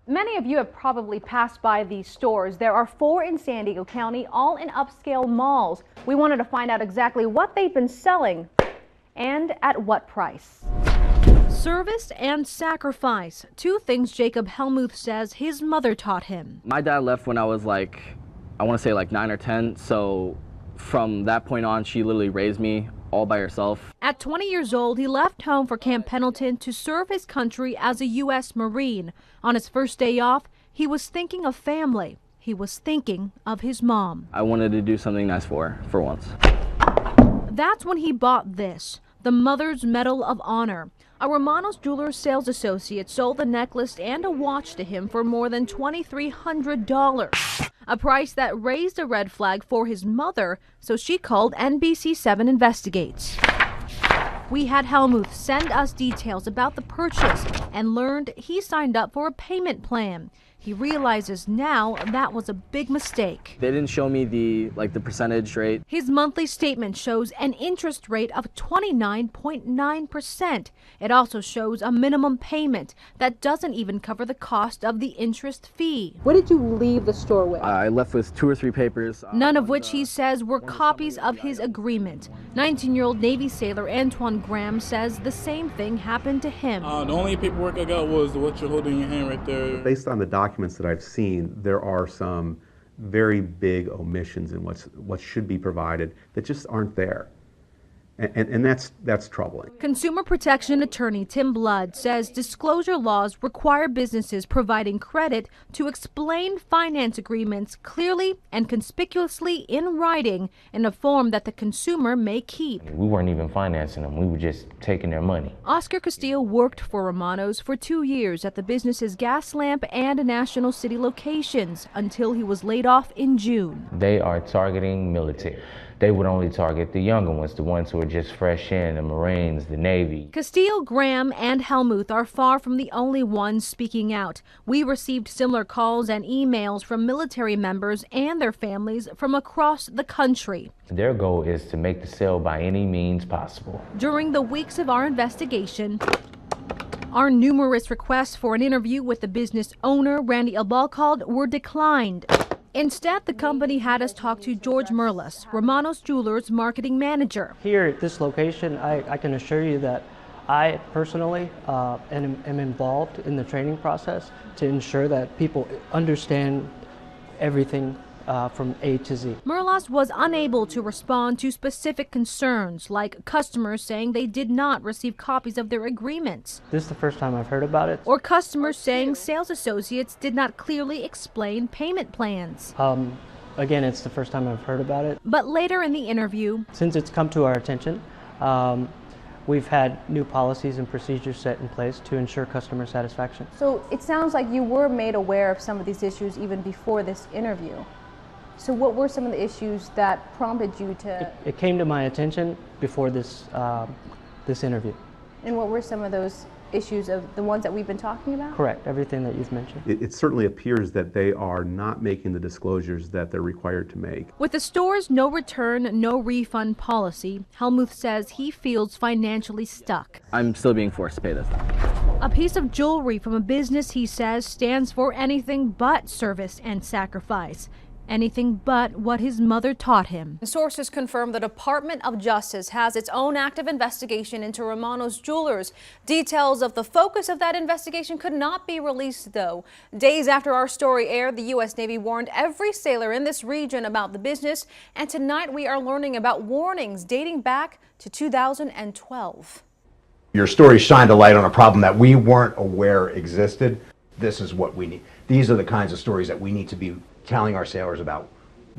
Many of you have probably passed by these stores. There are 4 in San Diego County, all in upscale malls. We wanted to find out exactly what they've been selling and at what price. Service and sacrifice, 2 things Jacob Helmuth says his mother taught him. My dad left when I was I want to say 9 or 10, so from that point on, she literally raised me all by herself. At 20 years old, he left home for Camp Pendleton to serve his country as a U.S. Marine. On his first day off, he was thinking of family. He was thinking of his mom. I wanted to do something nice for her, for once. That's when he bought this, the Mother's Medal of Honor. A Romanos Jewelers sales associate sold the necklace and a watch to him for more than $2,300, a price that raised a red flag for his mother, so she called NBC7 Investigates. We had Helmuth send us details about the purchase and learned he signed up for a payment plan. He realizes now that was a big mistake. They didn't show me the percentage rate. His monthly statement shows an interest rate of 29.9%. It also shows a minimum payment that doesn't even cover the cost of the interest fee. What did you leave the store with? I left with 2 or 3 papers. None of which he says were copies of his agreement. 19-year-old Navy sailor Antoine Graham says the same thing happened to him. The only paperwork I got was what you're holding in your hand right there. Based on the documents that I've seen, there are some very big omissions in what should be provided that just aren't there. And that's troubling. Consumer protection attorney Tim Blood says disclosure laws require businesses providing credit to explain finance agreements clearly and conspicuously in writing in a form that the consumer may keep. We weren't even financing them. We were just taking their money. Oscar Castillo worked for Romanos for 2 years at the business's Gas Lamp and National City locations until he was laid off in June. They are targeting military. They would only target the younger ones, the ones who are just fresh in, the Marines, the Navy. Castillo, Graham, and Helmuth are far from the only ones speaking out. We received similar calls and emails from military members and their families from across the country. Their goal is to make the sale by any means possible. During the weeks of our investigation, our numerous requests for an interview with the business owner, Randy Albalcald, were declined. Instead, the company had us talk to George Merlis, Romanos Jewelers marketing manager. Here at this location, I can assure you that I personally am involved in the training process to ensure that people understand everything from A to Z. Merlos was unable to respond to specific concerns, like customers saying they did not receive copies of their agreements. This is the first time I've heard about it. Or customers saying sales associates did not clearly explain payment plans. Again, it's the first time I've heard about it. But later in the interview, since it's come to our attention, we've had new policies and procedures set in place to ensure customer satisfaction. So it sounds like you were made aware of some of these issues even before this interview. So what were some of the issues that prompted you to... It came to my attention before this interview. And what were some of those issues of the ones that we've been talking about? Correct, everything that you've mentioned. It certainly appears that they are not making the disclosures that they're required to make. With the store's no return, no refund policy, Helmuth says he feels financially stuck. I'm still being forced to pay this. A piece of jewelry from a business, he says, stands for anything but service and sacrifice. Anything but what his mother taught him. Sources confirm the Department of Justice has its own active investigation into Romanos Jewelers. Details of the focus of that investigation could not be released, though. Days after our story aired, the U.S. Navy warned every sailor in this region about the business, and tonight we are learning about warnings dating back to 2012. Your story shined a light on a problem that we weren't aware existed. This is what we need. These are the kinds of stories that we need to be telling our sailors about.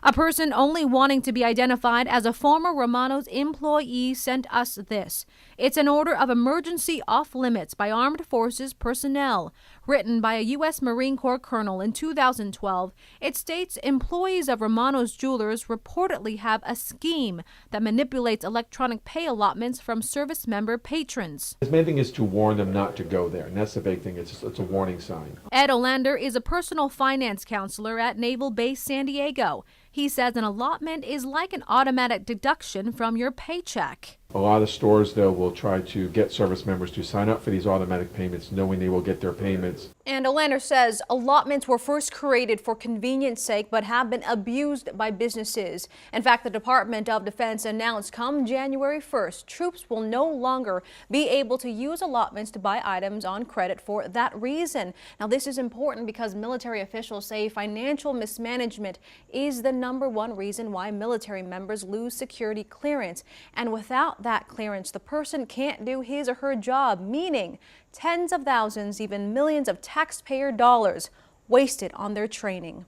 A person only wanting to be identified as a former Romanos employee sent us this. It's an order of emergency off limits by Armed Forces personnel. Written by a U.S. Marine Corps colonel in 2012, it states employees of Romanos Jewelers reportedly have a scheme that manipulates electronic pay allotments from service member patrons. The main thing is to warn them not to go there, and that's the big thing. It's a warning sign. Ed Olander is a personal finance counselor at Naval Base San Diego. He says an allotment is like an automatic deduction from your paycheck. A lot of stores, though, will try to get service members to sign up for these automatic payments, knowing they will get their payments. And Olander says allotments were first created for convenience sake, but have been abused by businesses. In fact, the Department of Defense announced come January 1st, troops will no longer be able to use allotments to buy items on credit for that reason. Now, this is important because military officials say financial mismanagement is the #1 reason why military members lose security clearance. And without that clearance, the person can't do his or her job, meaning tens of thousands, even millions of taxpayer dollars wasted on their training.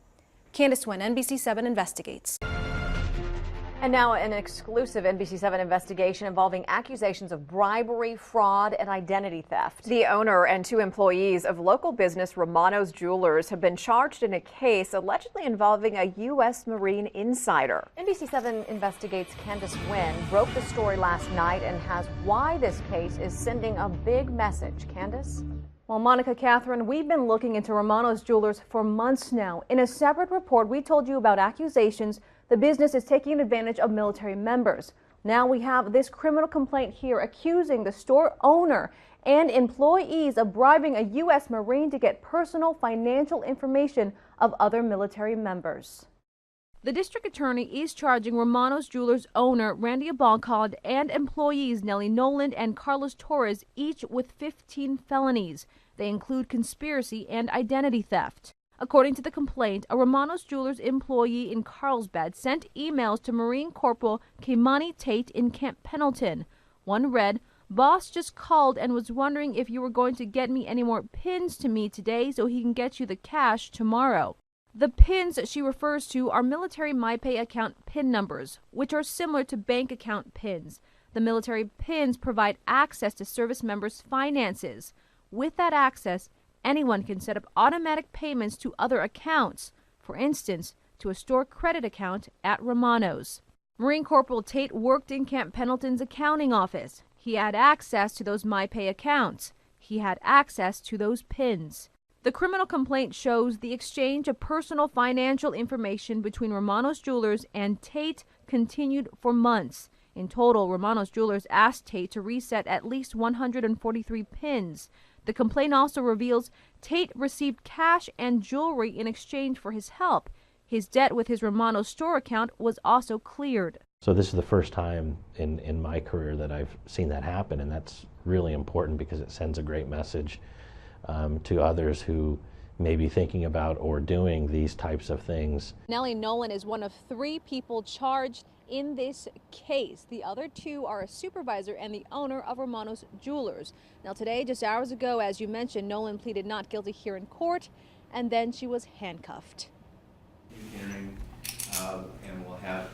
Candace Nguyen, NBC7 Investigates. And now an exclusive NBC7 investigation involving accusations of bribery, fraud, and identity theft. The owner and 2 employees of local business Romano's Jewelers have been charged in a case allegedly involving a U.S. Marine insider. NBC7 Investigates Candace Nguyen broke the story last night and has why this case is sending a big message. Candace? Well, Monica Catherine, we've been looking into Romano's Jewelers for months now. In a separate report, we told you about accusations the business is taking advantage of military members. Now we have this criminal complaint here accusing the store owner and employees of bribing a U.S. Marine to get personal financial information of other military members. The district attorney is charging Romano's Jewelers owner Randy Abancod and employees Nellie Noland and Carlos Torres each with 15 felonies. They include conspiracy and identity theft. According to the complaint, a Romano's Jewelers employee in Carlsbad sent emails to Marine Corporal Kimani Tate in Camp Pendleton. One read, "Boss just called and was wondering if you were going to get me any more pins to me today so he can get you the cash tomorrow." The pins she refers to are military MyPay account PIN numbers, which are similar to bank account pins. The military pins provide access to service members' finances. With that access, anyone can set up automatic payments to other accounts, for instance, to a store credit account at Romano's. Marine Corporal Tate worked in Camp Pendleton's accounting office. He had access to those MyPay accounts. He had access to those pins. The criminal complaint shows the exchange of personal financial information between Romano's Jewelers and Tate continued for months. In total, Romano's Jewelers asked Tate to reset at least 143 pins. The complaint also reveals Tate received cash and jewelry in exchange for his help. His debt with his Romano's store account was also cleared. So this is the first time in my career that I've seen that happen, and that's really important because it sends a great message to others who may be thinking about or doing these types of things. Nellie Nolan is one of 3 people charged in this case. The other 2 are a supervisor and the owner of Romano's Jewelers. Now today, just hours ago, as you mentioned, Nolan pleaded not guilty here in court, and then she was handcuffed. Hearing, and we'll have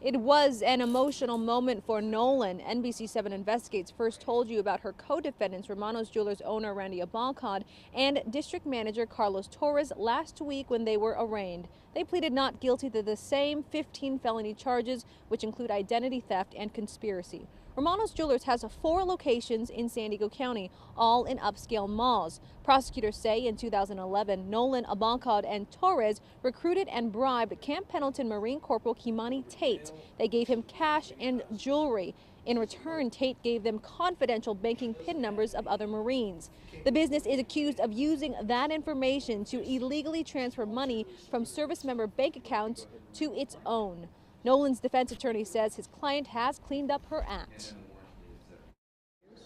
It was an emotional moment for Nolan. NBC7 Investigates first told you about her co-defendants, Romano's Jewelers owner Randy Abancod and district manager Carlos Torres, last week when they were arraigned. They pleaded not guilty to the same 15 felony charges, which include identity theft and conspiracy. Romano's Jewelers has 4 locations in San Diego County, all in upscale malls. Prosecutors say in 2011, Nolan, Abancod, and Torres recruited and bribed Camp Pendleton Marine Corporal Kimani Tate. They gave him cash and jewelry. In return, Tate gave them confidential banking PIN numbers of other Marines. The business is accused of using that information to illegally transfer money from service member bank accounts to its own. Nolan's defense attorney says his client has cleaned up her act.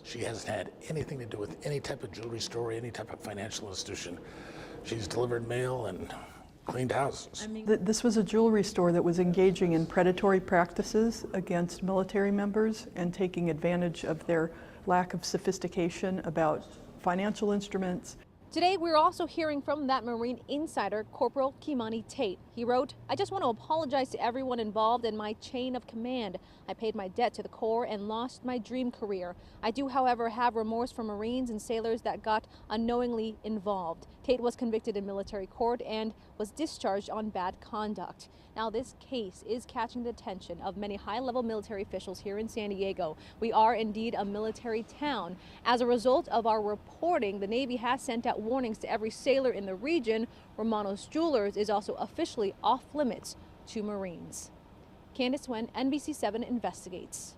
She hasn't had anything to do with any type of jewelry store, any type of financial institution. She's delivered mail and cleaned houses. This was a jewelry store that was engaging in predatory practices against military members and taking advantage of their lack of sophistication about financial instruments. Today, we're also hearing from that Marine insider, Corporal Kimani Tate. He wrote, "I just want to apologize to everyone involved in my chain of command. I paid my debt to the Corps and lost my dream career. I do, however, have remorse for Marines and sailors that got unknowingly involved." Tate was convicted in military court and was discharged on bad conduct. Now, this case is catching the attention of many high-level military officials here in San Diego. We are indeed a military town. As a result of our reporting, the Navy has sent out warnings to every sailor in the region, Romano's Jewelers is also officially off limits to Marines. Candace Wen, NBC7 investigates.